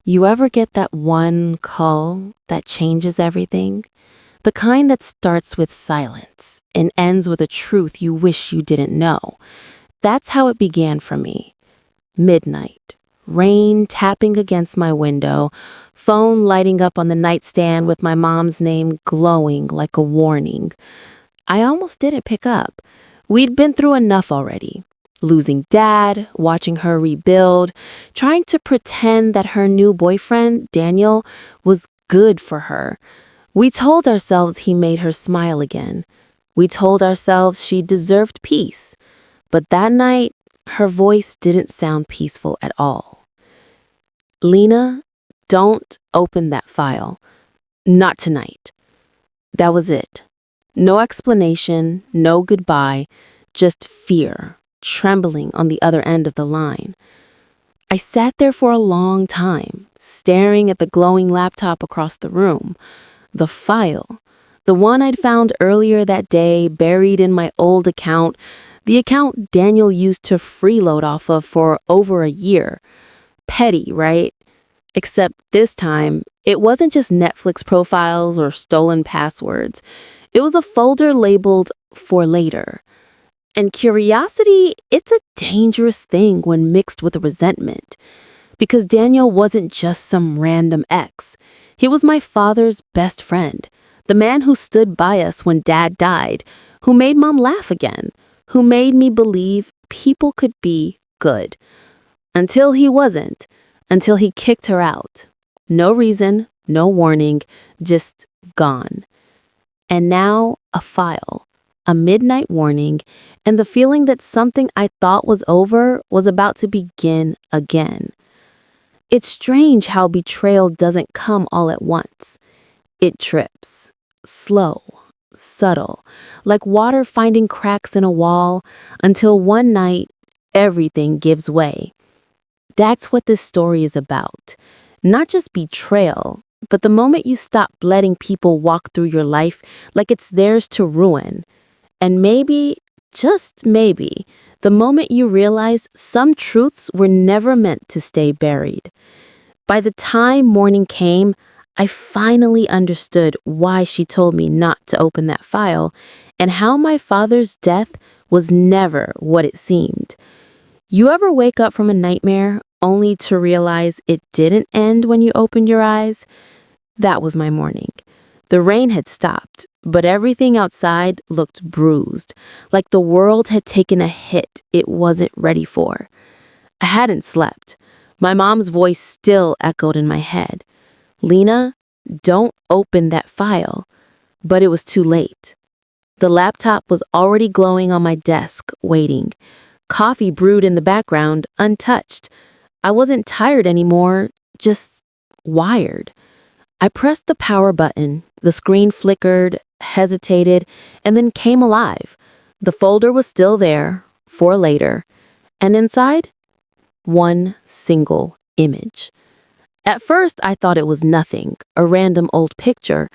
You ever get that one call that changes everything? The kind that starts with silence and ends with a truth you wish you didn't know. That's how it began for me. Midnight, rain tapping against my window, phone lighting up on the nightstand with my mom's name glowing like a warning. I almost didn't pick up. We'd been through enough already. Losing dad, watching her rebuild, trying to pretend that her new boyfriend, Daniel, was good for her. We told ourselves he made her smile again. We told ourselves she deserved peace. But that night, her voice didn't sound peaceful at all. Lena, don't open that file. Not tonight. That was it. No explanation, no goodbye, just fear, trembling on the other end of the line. I sat there for a long time, staring at the glowing laptop across the room. The file, the one I'd found earlier that day buried in my old account, the account Daniel used to freeload off of for over a year. Petty, right? Except this time, it wasn't just Netflix profiles or stolen passwords. It was a folder labeled "For Later." And curiosity, it's a dangerous thing when mixed with resentment. Because Daniel wasn't just some random ex. He was my father's best friend, the man who stood by us when dad died, who made mom laugh again, who made me believe people could be good. Until he wasn't, until he kicked her out. No reason, no warning, just gone. And now a file, a midnight warning, and the feeling that something I thought was over was about to begin again. It's strange how betrayal doesn't come all at once. It trips, slow, subtle, like water finding cracks in a wall, until one night, everything gives way. That's what this story is about. Not just betrayal, but the moment you stop letting people walk through your life like it's theirs to ruin. And maybe, just maybe, the moment you realize some truths were never meant to stay buried. By the time morning came, I finally understood why she told me not to open that file and how my father's death was never what it seemed. You ever wake up from a nightmare only to realize it didn't end when you opened your eyes? That was my morning. The rain had stopped, but everything outside looked bruised, like the world had taken a hit it wasn't ready for. I hadn't slept. My mom's voice still echoed in my head. Lena, don't open that file. But it was too late. The laptop was already glowing on my desk, waiting. Coffee brewed in the background, untouched. I wasn't tired anymore, just wired. I pressed the power button. The screen flickered, hesitated, and then came alive. The folder was still there, for later. And inside, one single image. At first, I thought it was nothing, a random old picture,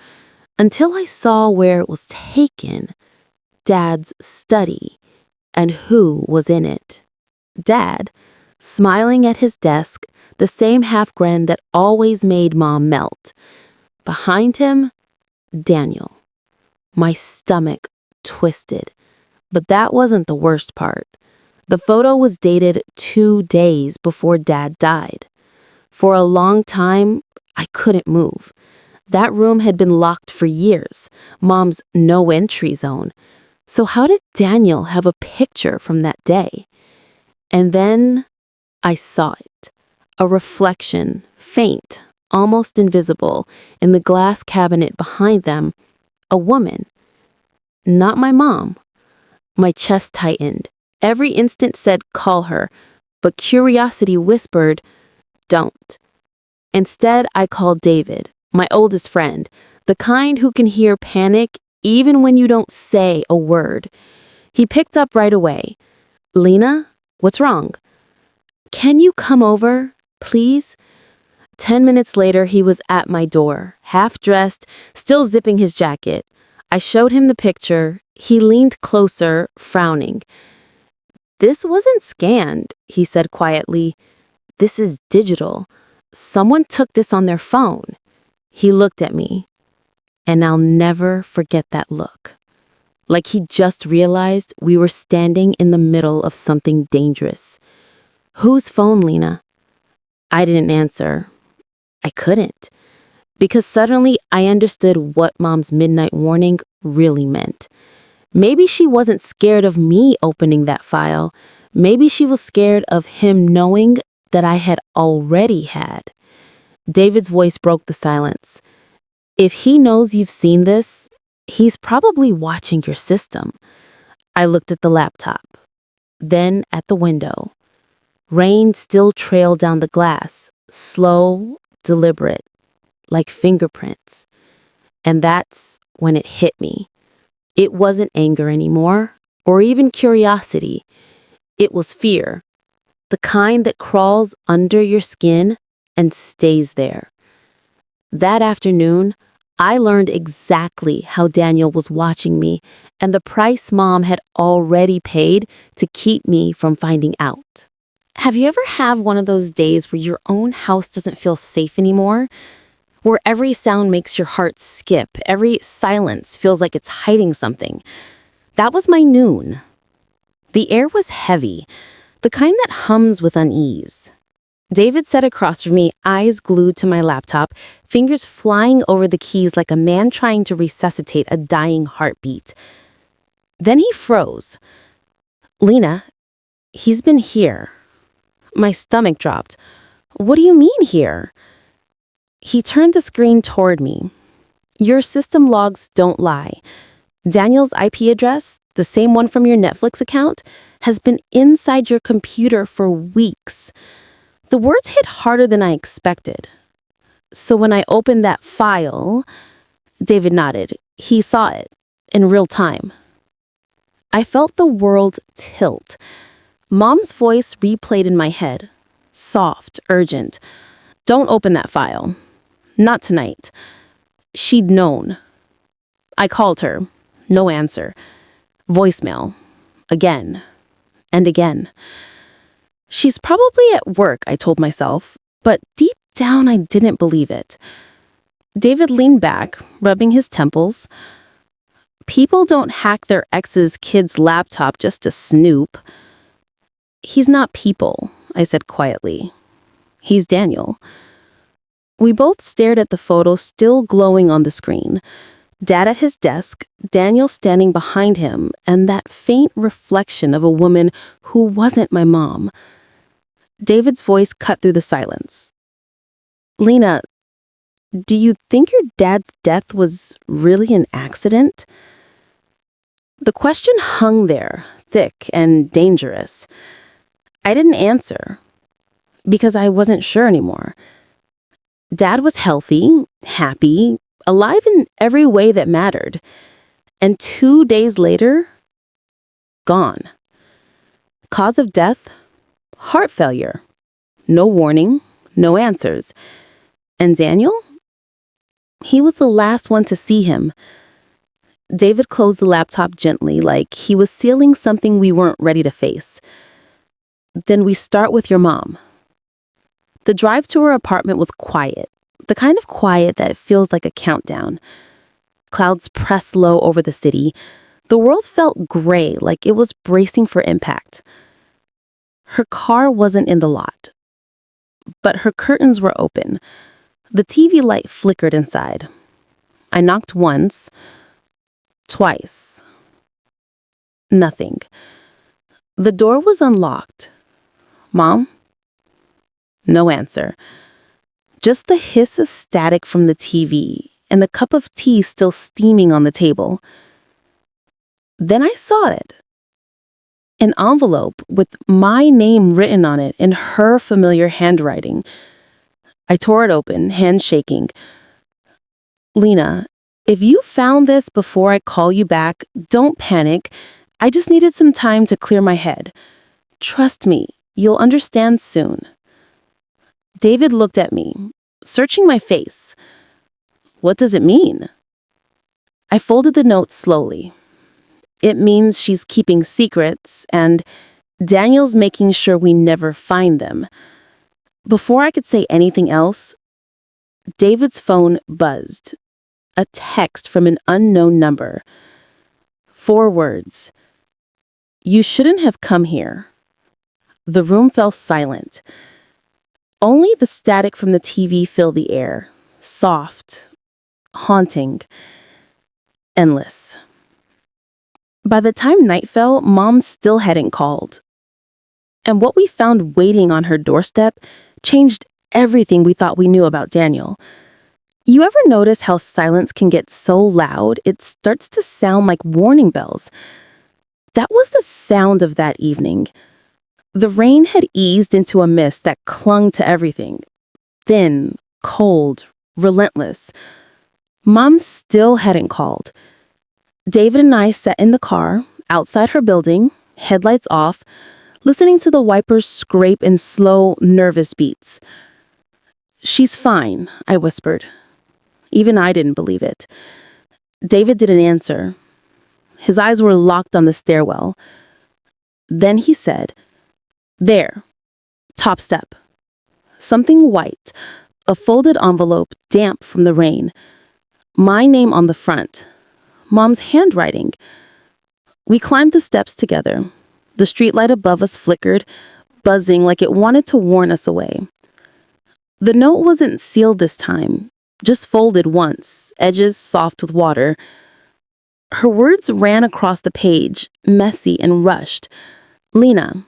until I saw where it was taken. Dad's study, and who was in it. Dad, smiling at his desk, the same half-grin that always made Mom melt. Behind him, Daniel. My stomach twisted. But that wasn't the worst part. The photo was dated 2 days before Dad died. For a long time, I couldn't move. That room had been locked for years, Mom's no-entry zone. So how did Daniel have a picture from that day? And then I saw it. A reflection, faint, almost invisible, in the glass cabinet behind them. A woman. Not my mom. My chest tightened. Every instinct said, call her, but curiosity whispered, don't. Instead, I called David, my oldest friend, the kind who can hear panic even when you don't say a word. He picked up right away. Lena, what's wrong? Can you come over, please? 10 minutes later, he was at my door, half-dressed, still zipping his jacket. I showed him the picture. He leaned closer, frowning. This wasn't scanned, he said quietly. This is digital. Someone took this on their phone. He looked at me, and I'll never forget that look. Like he just realized we were standing in the middle of something dangerous. Whose phone, Lena? I didn't answer. I couldn't. Because suddenly I understood what Mom's midnight warning really meant. Maybe she wasn't scared of me opening that file. Maybe she was scared of him knowing that I had already had. David's voice broke the silence. If he knows you've seen this, he's probably watching your system. I looked at the laptop, then at the window. Rain still trailed down the glass, slow, deliberate, like fingerprints. And that's when it hit me. It wasn't anger anymore, or even curiosity. It was fear, the kind that crawls under your skin and stays there. That afternoon, I learned exactly how Daniel was watching me and the price Mom had already paid to keep me from finding out. Have you ever had one of those days where your own house doesn't feel safe anymore? Where every sound makes your heart skip, every silence feels like it's hiding something? That was my noon. The air was heavy, the kind that hums with unease. David sat across from me, eyes glued to my laptop, fingers flying over the keys like a man trying to resuscitate a dying heartbeat. Then he froze. Lena, he's been here. My stomach dropped. What do you mean here? He turned the screen toward me. Your system logs don't lie. Daniel's IP address, the same one from your Netflix account, has been inside your computer for weeks. The words hit harder than I expected. So when I opened that file, David nodded. He saw it in real time. I felt the world tilt. Mom's voice replayed in my head. Soft, urgent. Don't open that file. Not tonight. She'd known. I called her. No answer. Voicemail. Again. And again. She's probably at work, I told myself, but deep down I didn't believe it. David leaned back, rubbing his temples. People don't hack their ex's kid's laptop just to snoop. He's not people, I said quietly. He's Daniel. We both stared at the photo still glowing on the screen. Dad at his desk, Daniel standing behind him, and that faint reflection of a woman who wasn't my mom. David's voice cut through the silence. Lena, do you think your dad's death was really an accident? The question hung there, thick and dangerous. I didn't answer, because I wasn't sure anymore. Dad was healthy, happy, alive in every way that mattered. And 2 days later, gone. Cause of death? Heart failure. No warning, no answers. And Daniel? He was the last one to see him. David closed the laptop gently, like he was sealing something we weren't ready to face. Then we start with your mom. The drive to her apartment was quiet, the kind of quiet that feels like a countdown. Clouds pressed low over the city. The world felt gray, like it was bracing for impact. Her car wasn't in the lot, but her curtains were open. The TV light flickered inside. I knocked once, twice. Nothing. The door was unlocked. Mom? No answer. Just the hiss of static from the TV and the cup of tea still steaming on the table. Then I saw it. An envelope with my name written on it in her familiar handwriting. I tore it open, hands shaking. Lena, if you found this before I call you back, don't panic. I just needed some time to clear my head. Trust me, you'll understand soon. David looked at me, searching my face. What does it mean? I folded the note slowly. It means she's keeping secrets, and Daniel's making sure we never find them. Before I could say anything else, David's phone buzzed. A text from an unknown number. 4 words. "You shouldn't have come here." The room fell silent. Only the static from the TV filled the air. Soft, haunting, endless. By the time night fell, Mom still hadn't called. And what we found waiting on her doorstep changed everything we thought we knew about Daniel. You ever notice how silence can get so loud it starts to sound like warning bells? That was the sound of that evening. The rain had eased into a mist that clung to everything. Thin, cold, relentless. Mom still hadn't called. David and I sat in the car, outside her building, headlights off, listening to the wipers scrape in slow, nervous beats. "She's fine," I whispered. Even I didn't believe it. David didn't answer. His eyes were locked on the stairwell. Then he said, "There, top step." Something white, a folded envelope damp from the rain. My name on the front. Mom's handwriting. We climbed the steps together. The streetlight above us flickered, buzzing like it wanted to warn us away. The note wasn't sealed this time, just folded once, edges soft with water. Her words ran across the page, messy and rushed. "Lena,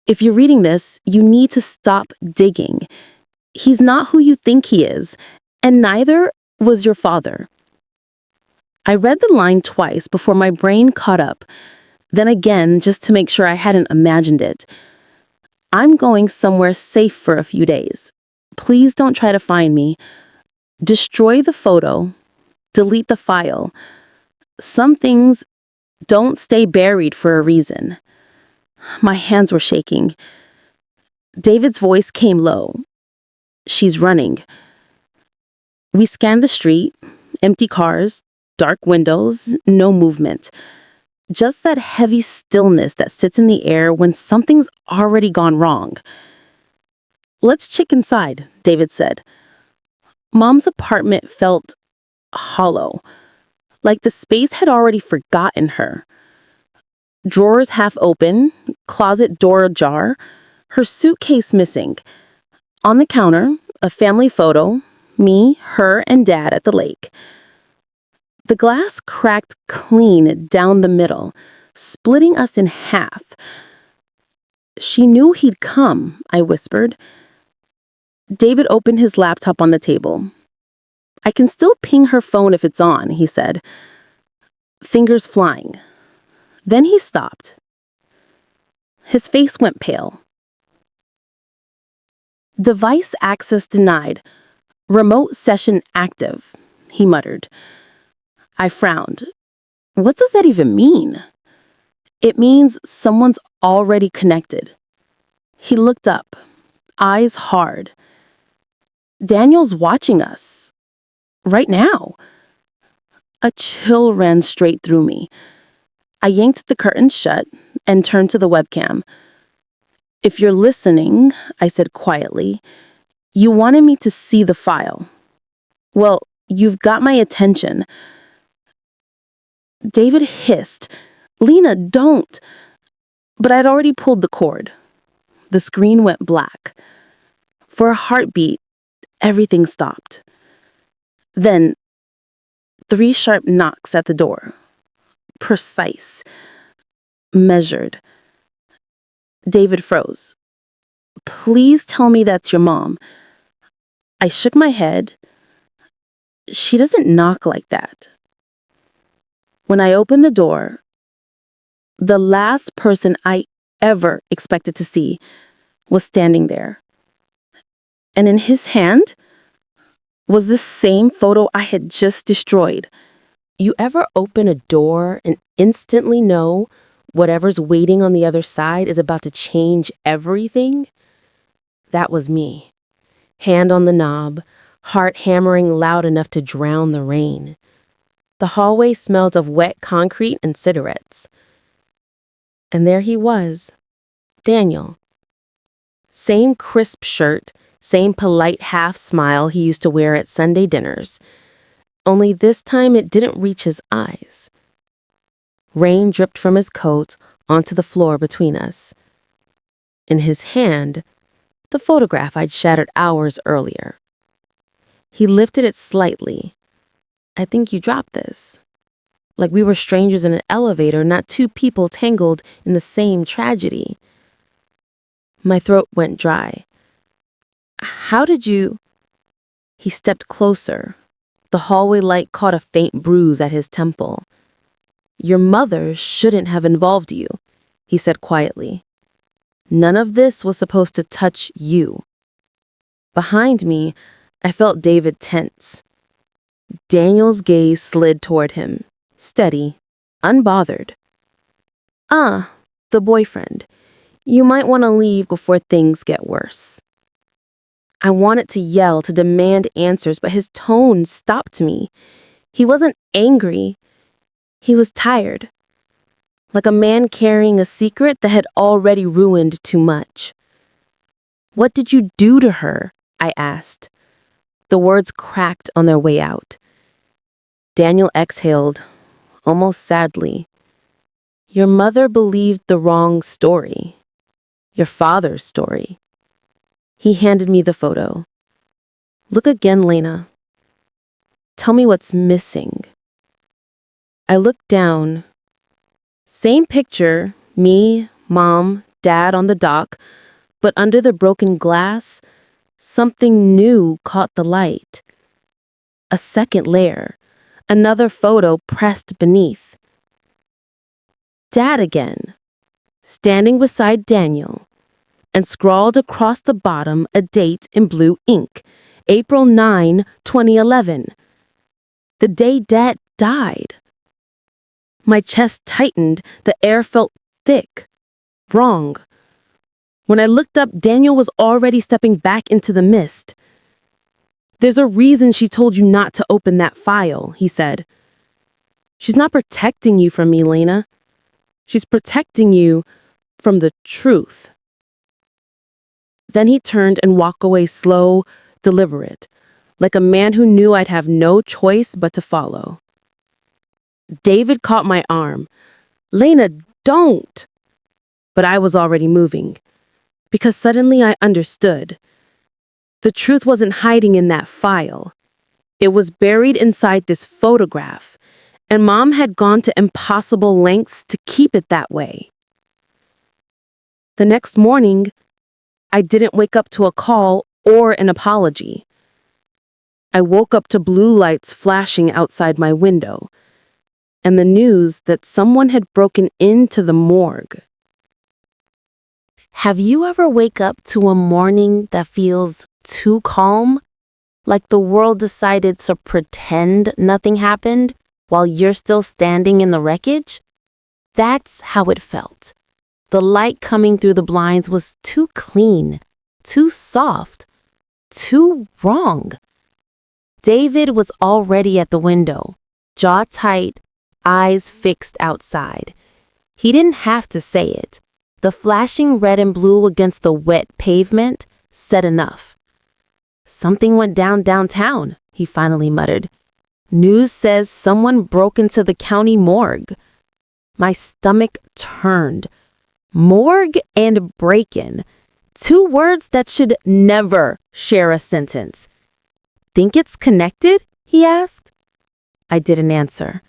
if you're reading this, you need to stop digging. He's not who you think he is, and neither was your father." I read the line twice before my brain caught up, then again just to make sure I hadn't imagined it. "I'm going somewhere safe for a few days. Please don't try to find me. Destroy the photo. Delete the file. Some things don't stay buried for a reason." My hands were shaking. David's voice came low. "She's running." We scanned the street, empty cars, dark windows, no movement. Just that heavy stillness that sits in the air when something's already gone wrong. "Let's check inside," David said. Mom's apartment felt hollow, like the space had already forgotten her. Drawers half open, closet door ajar, her suitcase missing. On the counter, a family photo, me, her, and Dad at the lake. The glass cracked clean down the middle, splitting us in half. "She knew he'd come," I whispered. David opened his laptop on the table. "I can still ping her phone if it's on," he said. Fingers flying. Then he stopped. His face went pale. "Device access denied. Remote session active," he muttered. I frowned. What does that even mean? "It means someone's already connected." He looked up, eyes hard. "Daniel's watching us. Right now." A chill ran straight through me. I yanked the curtains shut and turned to the webcam. "If you're listening," I said quietly, "you wanted me to see the file. Well, you've got my attention." David hissed, "Lena, don't." But I'd already pulled the cord. The screen went black. For a heartbeat, everything stopped. Then, 3 sharp knocks at the door. Precise. Measured. David froze. "Please tell me that's your mom." I shook my head. "She doesn't knock like that." When I opened the door, the last person I ever expected to see was standing there. And in his hand was the same photo I had just destroyed. You ever open a door and instantly know whatever's waiting on the other side is about to change everything? That was me. Hand on the knob, heart hammering loud enough to drown the rain. The hallway smelled of wet concrete and cigarettes. And there he was, Daniel. Same crisp shirt, same polite half smile he used to wear at Sunday dinners. Only this time it didn't reach his eyes. Rain dripped from his coat onto the floor between us. In his hand, the photograph I'd shattered hours earlier. He lifted it slightly. "I think you dropped this." Like we were strangers in an elevator, not two people tangled in the same tragedy. My throat went dry. "How did you—" He stepped closer. The hallway light caught a faint bruise at his temple. "Your mother shouldn't have involved you," he said quietly. "None of this was supposed to touch you." Behind me, I felt David tense. Daniel's gaze slid toward him, steady, unbothered. The boyfriend. You might want to leave before things get worse." I wanted to yell, to demand answers, but his tone stopped me. He wasn't angry. He was tired. Like a man carrying a secret that had already ruined too much. "What did you do to her?" I asked. The words cracked on their way out. Daniel exhaled, almost sadly. "Your mother believed the wrong story. Your father's story." He handed me the photo. "Look again, Lena. Tell me what's missing." I looked down. Same picture, me, Mom, Dad on the dock, but under the broken glass, something new caught the light. A second layer, another photo pressed beneath. Dad again, standing beside Daniel, and scrawled across the bottom a date in blue ink, April 9, 2011. The day Dad died. My chest tightened, the air felt thick, wrong. When I looked up, Daniel was already stepping back into the mist. "There's a reason she told you not to open that file," he said. "She's not protecting you from me, Lena. She's protecting you from the truth." Then he turned and walked away slow, deliberate, like a man who knew I'd have no choice but to follow. David caught my arm. "Lena, don't!" But I was already moving, because suddenly I understood. The truth wasn't hiding in that file. It was buried inside this photograph, and Mom had gone to impossible lengths to keep it that way. The next morning, I didn't wake up to a call or an apology. I woke up to blue lights flashing outside my window, and the news that someone had broken into the morgue. Have you ever wake up to a morning that feels too calm? Like the world decided to pretend nothing happened while you're still standing in the wreckage? That's how it felt. The light coming through the blinds was too clean, too soft, too wrong. David was already at the window, jaw tight, eyes fixed outside. He didn't have to say it. The flashing red and blue against the wet pavement said enough. "Something went down downtown," he finally muttered. "News says someone broke into the county morgue." My stomach turned. Morgue and break-in. Two words that should never share a sentence. "Think it's connected?" he asked. I didn't answer.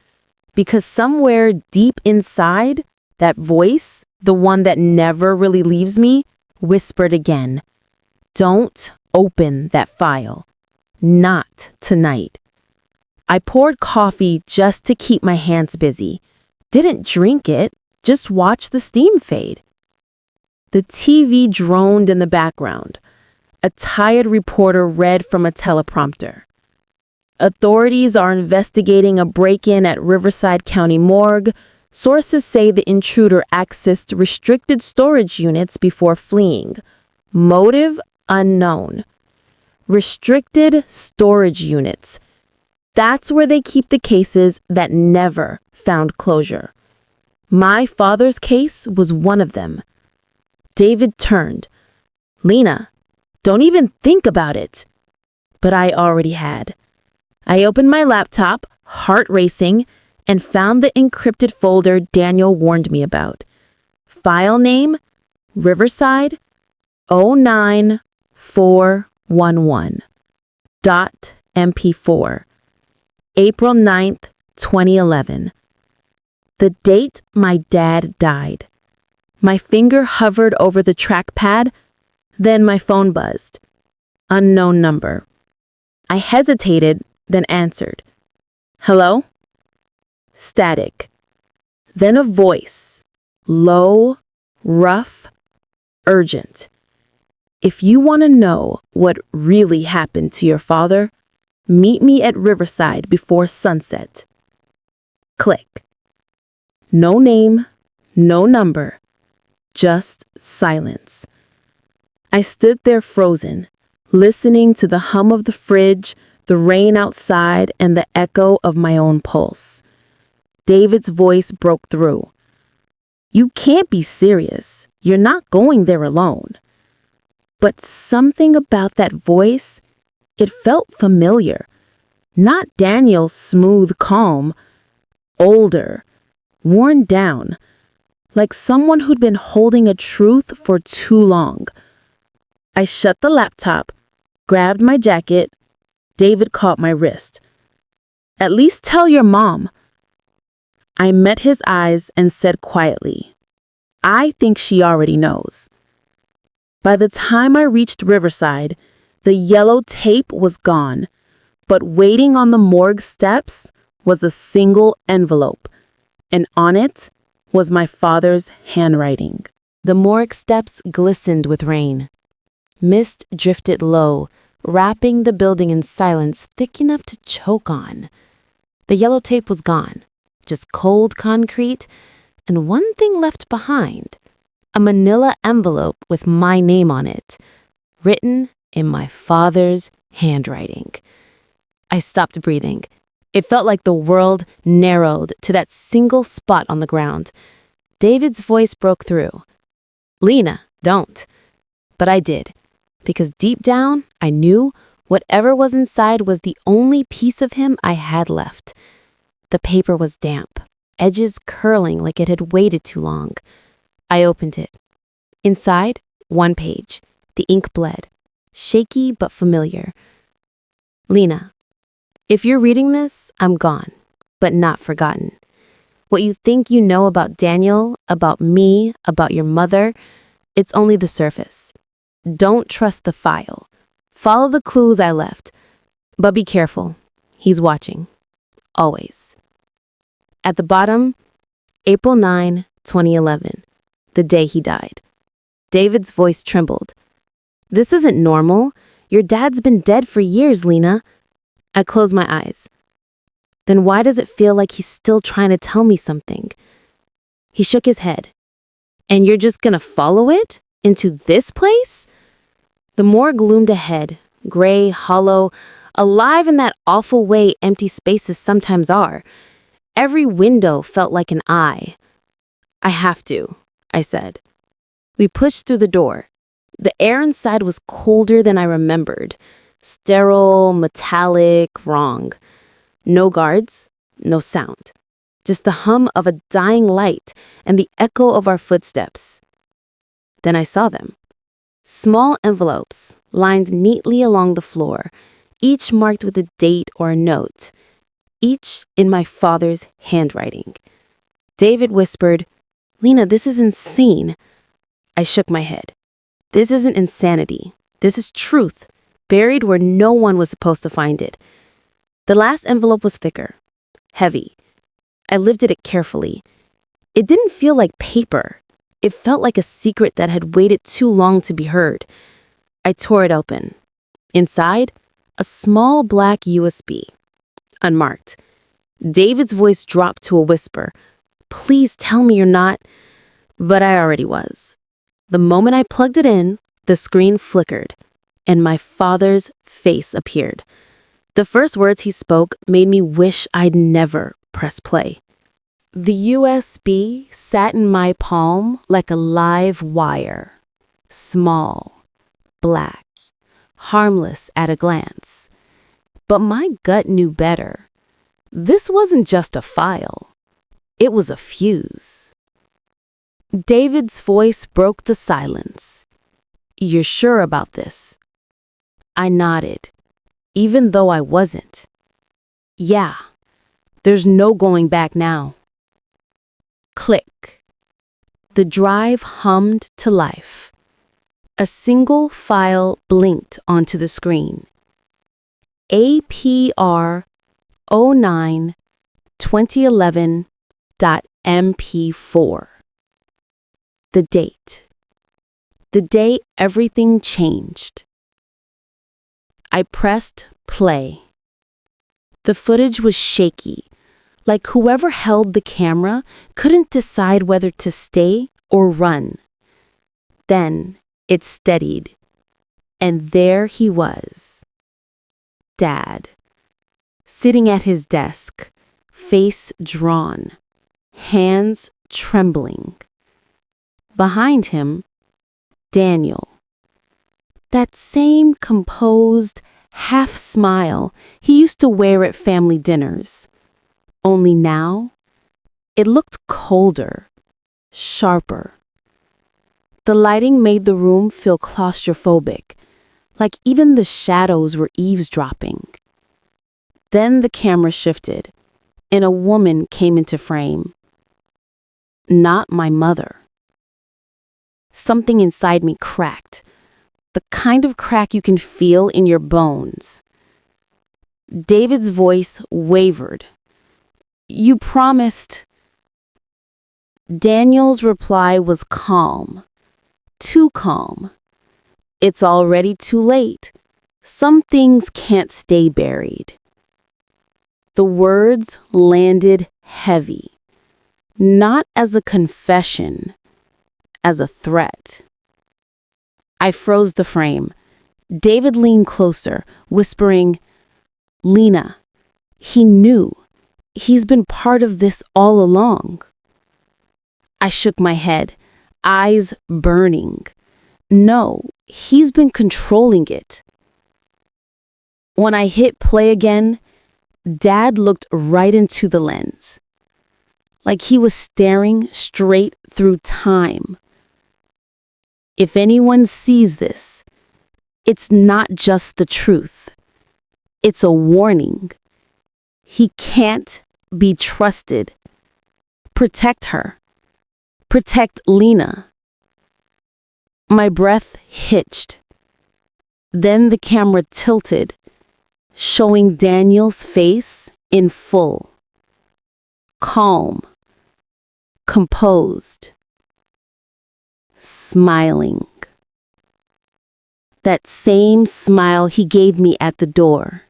Because somewhere deep inside, that voice, the one that never really leaves me, whispered again, "Don't open that file. Not tonight." I poured coffee just to keep my hands busy. Didn't drink it, just watch the steam fade. The TV droned in the background. A tired reporter read from a teleprompter. "Authorities are investigating a break-in at Riverside County Morgue. Sources say the intruder accessed restricted storage units before fleeing. Motive unknown." Restricted storage units. That's where they keep the cases that never found closure. My father's case was one of them. David turned. Lena, don't even think about it. But I already had. I opened my laptop, heart racing, and found the encrypted folder Daniel warned me about. File name, Riverside 09411. .mp4. April 9th, 2011. The date my dad died. My finger hovered over the trackpad, then my phone buzzed. Unknown number. I hesitated, then answered. Hello? Static. Then a voice. Low, rough, urgent. If you want to know what really happened to your father, meet me at Riverside before sunset. Click. No name, no number, just silence. I stood there frozen, listening to the hum of the fridge, the rain outside, and the echo of my own pulse. David's voice broke through. You can't be serious. You're not going there alone. But something about that voice, it felt familiar. Not Daniel's smooth calm, older, worn down, like someone who'd been holding a truth for too long. I shut the laptop, grabbed my jacket. David caught my wrist. At least tell your mom. I met his eyes and said quietly, I think she already knows. By the time I reached Riverside, the yellow tape was gone, but waiting on the morgue steps was a single envelope, and on it was my father's handwriting. The morgue steps glistened with rain. Mist drifted low, wrapping the building in silence thick enough to choke on. The yellow tape was gone, just cold concrete, and one thing left behind. A manila envelope with my name on it, written in my father's handwriting. I stopped breathing. It felt like the world narrowed to that single spot on the ground. David's voice broke through. Lena, don't. But I did, because deep down, I knew whatever was inside was the only piece of him I had left. The paper was damp, edges curling like it had waited too long. I opened it. Inside, one page. The ink bled. Shaky but familiar. Lena, if you're reading this, I'm gone, but not forgotten. What you think you know about Daniel, about me, about your mother, it's only the surface. Don't trust the file. Follow the clues I left. But be careful. He's watching. Always. At the bottom, April 9, 2011. The day he died. David's voice trembled. This isn't normal. Your dad's been dead for years, Lena. I closed my eyes. Then why does it feel like he's still trying to tell me something? He shook his head. And you're just gonna follow it? Into this place? The morgue loomed ahead, gray, hollow, alive in that awful way empty spaces sometimes are. Every window felt like an eye. I have to, I said. We pushed through the door. The air inside was colder than I remembered. Sterile, metallic, wrong. No guards, no sound. Just the hum of a dying light and the echo of our footsteps. Then I saw them. Small envelopes, lined neatly along the floor, each marked with a date or a note, each in my father's handwriting. David whispered, Lena, this is insane. I shook my head. This isn't insanity. This is truth, buried where no one was supposed to find it. The last envelope was thicker, heavy. I lifted it carefully. It didn't feel like paper. It felt like a secret that had waited too long to be heard. I tore it open. Inside, a small black USB. Unmarked. David's voice dropped to a whisper. Please tell me you're not... But I already was. The moment I plugged it in, the screen flickered, and my father's face appeared. The first words he spoke made me wish I'd never pressed play. The USB sat in my palm like a live wire. Small, black, harmless at a glance. But my gut knew better. This wasn't just a file. It was a fuse. David's voice broke the silence. "You're sure about this?" I nodded, even though I wasn't. "Yeah, there's no going back now." Click. The drive hummed to life. A single file blinked onto the screen. APR 09 2011.mp4. The date. The day everything changed. I pressed play. The footage was shaky, like whoever held the camera couldn't decide whether to stay or run. Then it steadied, and there he was. Dad, sitting at his desk, face drawn, hands trembling. Behind him, Daniel. That same composed, half smile he used to wear at family dinners. Only now, it looked colder, sharper. The lighting made the room feel claustrophobic, like even the shadows were eavesdropping. Then the camera shifted, and a woman came into frame. Not my mother. Something inside me cracked, the kind of crack you can feel in your bones. David's voice wavered. "You promised." Daniel's reply was calm, too calm. "It's already too late. Some things can't stay buried." The words landed heavy, not as a confession, as a threat. I froze the frame. David leaned closer, whispering, "Lena, he knew. He's been part of this all along." I shook my head, eyes burning. "No, he's been controlling it." When I hit play again, Dad looked right into the lens, like he was staring straight through time. "If anyone sees this, it's not just the truth. It's a warning. He can't be trusted. Protect her. Protect Lena." My breath hitched. Then the camera tilted, showing Daniel's face in full. Calm. Composed. Smiling. That same smile he gave me at the door.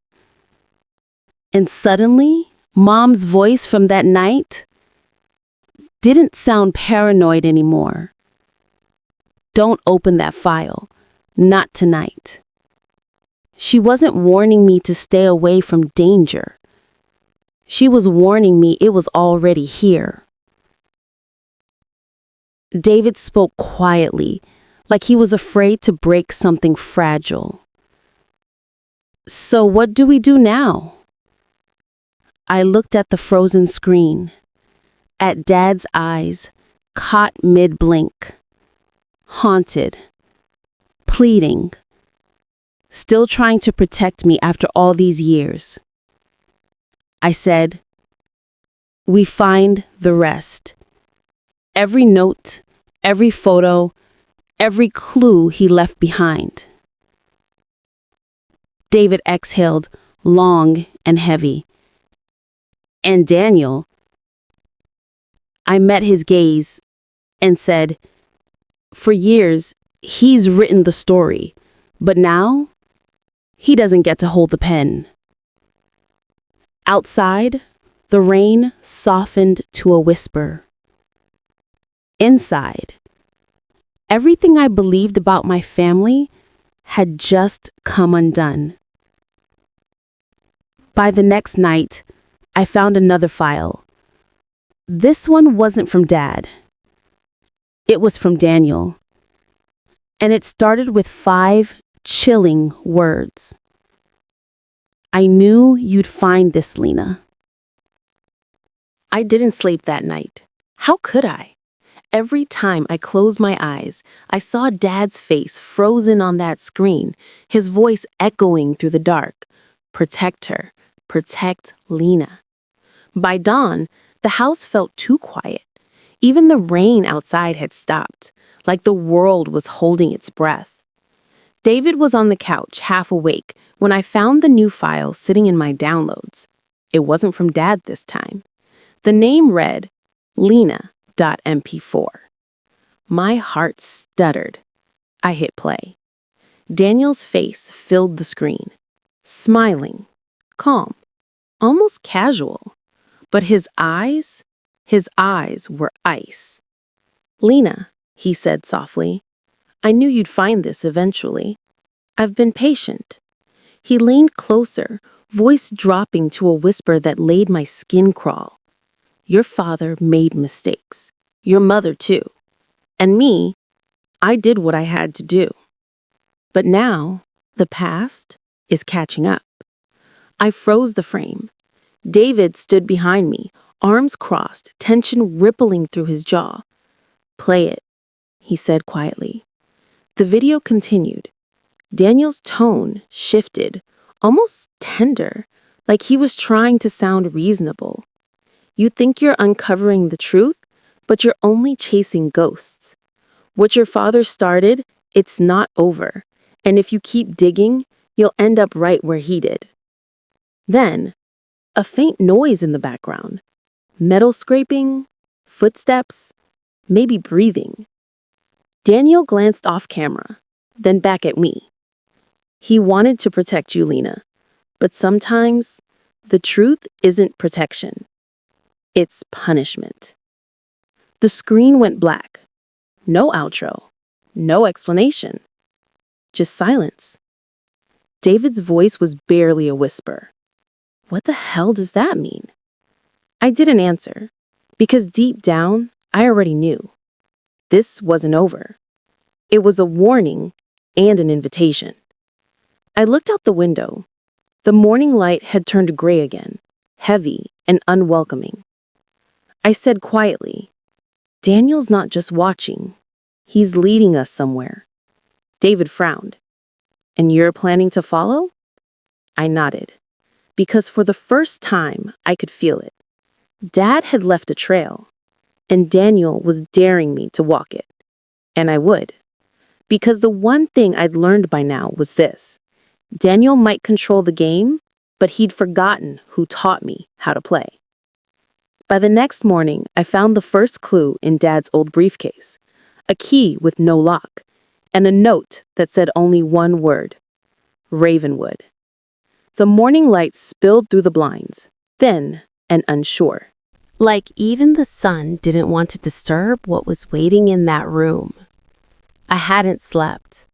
And suddenly, Mom's voice from that night didn't sound paranoid anymore. "Don't open that file. Not tonight." She wasn't warning me to stay away from danger. She was warning me it was already here. David spoke quietly, like he was afraid to break something fragile. "So what do we do now?" I looked at the frozen screen, at Dad's eyes, caught mid-blink, haunted, pleading, still trying to protect me after all these years. I said, "We find the rest. Every note, every photo, every clue he left behind." David exhaled, long and heavy. "And Daniel," I met his gaze and said, "For years, he's written the story, but now, he doesn't get to hold the pen." Outside, the rain softened to a whisper. Inside, everything I believed about my family had just come undone. By the next night, I found another file. This one wasn't from Dad. It was from Daniel. And it started with 5 chilling words. I knew you'd find this, Lena. I didn't sleep that night. How could I? Every time I closed my eyes, I saw Dad's face frozen on that screen, his voice echoing through the dark. Protect her. Protect Lena. By dawn, the house felt too quiet. Even the rain outside had stopped, like the world was holding its breath. David was on the couch, half awake, when I found the new file sitting in my downloads. It wasn't from Dad this time. The name read Lena.mp4. My heart stuttered. I hit play. Daniel's face filled the screen. Smiling, calm, almost casual. But his eyes were ice. Lena, he said softly, I knew you'd find this eventually. I've been patient. He leaned closer, voice dropping to a whisper that made my skin crawl. Your father made mistakes. Your mother too. And me, I did what I had to do. But now, the past is catching up. I froze the frame. David stood behind me, arms crossed, tension rippling through his jaw. Play it, he said quietly. The video continued. Daniel's tone shifted, almost tender, like he was trying to sound reasonable. You think you're uncovering the truth, but you're only chasing ghosts. What your father started, it's not over. And if you keep digging, you'll end up right where he did. Then, a faint noise in the background. Metal scraping, footsteps, maybe breathing. Daniel glanced off camera, then back at me. He wanted to protect you, Lena, but sometimes the truth isn't protection. It's punishment. The screen went black. No outro. No explanation. Just silence. David's voice was barely a whisper. What the hell does that mean? I didn't answer, because deep down, I already knew. This wasn't over. It was a warning and an invitation. I looked out the window. The morning light had turned gray again, heavy and unwelcoming. I said quietly, Daniel's not just watching. He's leading us somewhere. David frowned. And you're planning to follow? I nodded, because for the first time, I could feel it. Dad had left a trail, and Daniel was daring me to walk it. And I would. Because the one thing I'd learned by now was this. Daniel might control the game, but he'd forgotten who taught me how to play. By the next morning, I found the first clue in Dad's old briefcase, a key with no lock, and a note that said only one word, Ravenwood. The morning light spilled through the blinds, thin and unsure. Like even the sun didn't want to disturb what was waiting in that room. I hadn't slept.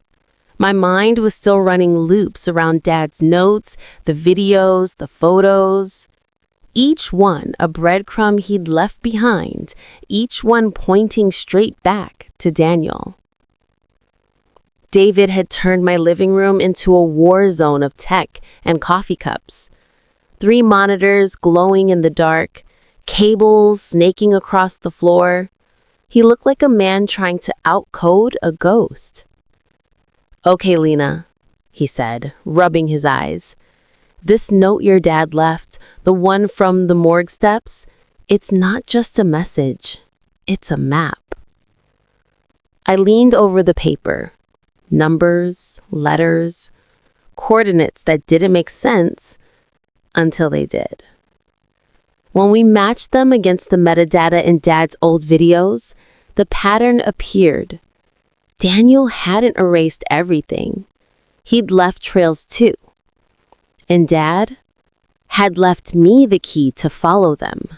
My mind was still running loops around Dad's notes, the videos, the photos. Each one a breadcrumb he'd left behind, each one pointing straight back to Daniel. David had turned my living room into a war zone of tech and coffee cups. 3 monitors glowing in the dark, cables snaking across the floor. He looked like a man trying to outcode a ghost. Okay, Lena, he said, rubbing his eyes. This note your dad left, the one from the morgue steps, it's not just a message. It's a map. I leaned over the paper. Numbers, letters, coordinates that didn't make sense until they did. When we matched them against the metadata in Dad's old videos, the pattern appeared. Daniel hadn't erased everything. He'd left trails too. And Dad had left me the key to follow them.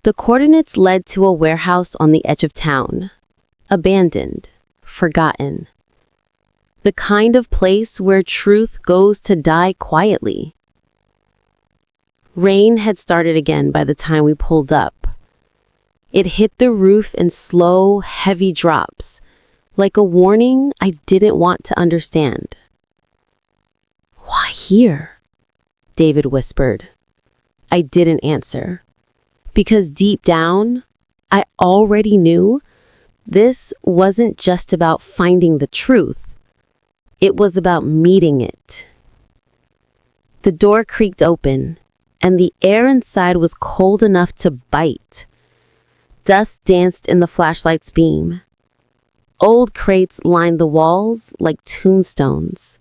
The coordinates led to a warehouse on the edge of town. Abandoned, forgotten. The kind of place where truth goes to die quietly. Rain had started again by the time we pulled up. It hit the roof in slow, heavy drops, like a warning I didn't want to understand. "Why here?" David whispered. I didn't answer, because deep down, I already knew this wasn't just about finding the truth. It was about meeting it. The door creaked open, and the air inside was cold enough to bite. Dust danced in the flashlight's beam. Old crates lined the walls like tombstones.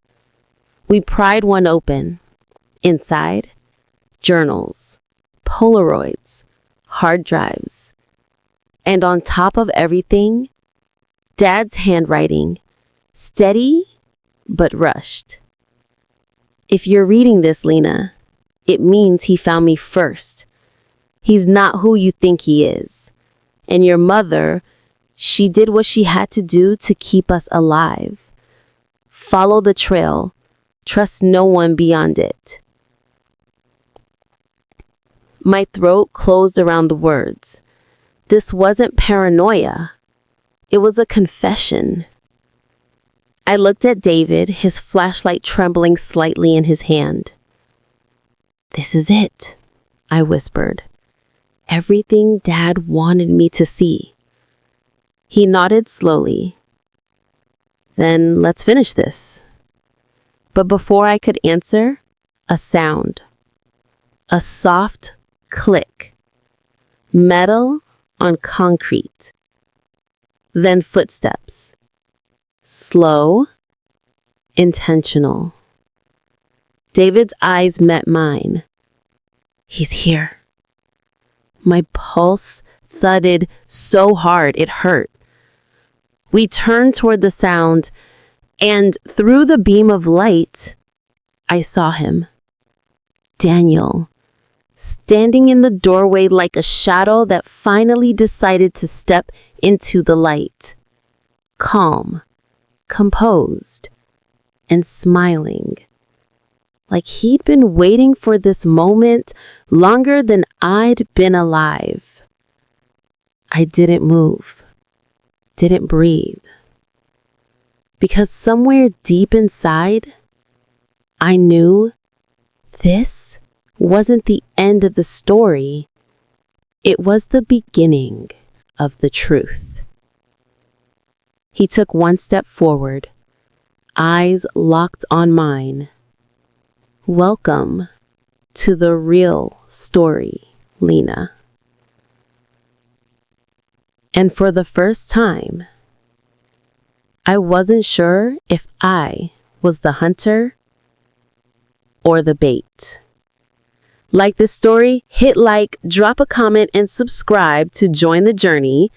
We pried one open. Inside, journals, Polaroids, hard drives. And on top of everything, Dad's handwriting, steady but rushed. "If you're reading this, Lena, it means he found me first. He's not who you think he is. And your mother, she did what she had to do to keep us alive. Follow the trail. Trust no one beyond it." My throat closed around the words. This wasn't paranoia. It was a confession. I looked at David, his flashlight trembling slightly in his hand. "This is it," I whispered. "Everything Dad wanted me to see." He nodded slowly. "Then let's finish this." But before I could answer, a sound. A soft click. Metal on concrete. Then footsteps. Slow, intentional. David's eyes met mine. "He's here." My pulse thudded so hard it hurt. We turned toward the sound, and through the beam of light, I saw him. Daniel, standing in the doorway like a shadow that finally decided to step into the light. Calm, composed, and smiling. Like he'd been waiting for this moment longer than I'd been alive. I didn't move, didn't breathe. Because somewhere deep inside, I knew this wasn't the end of the story. It was the beginning of the truth. He took one step forward, eyes locked on mine. "Welcome to the real story, Lena." And for the first time, I wasn't sure if I was the hunter or the bait. Like this story? Hit like, drop a comment, and subscribe to join the journey.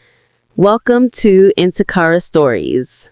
Welcome to Intiqara Stories.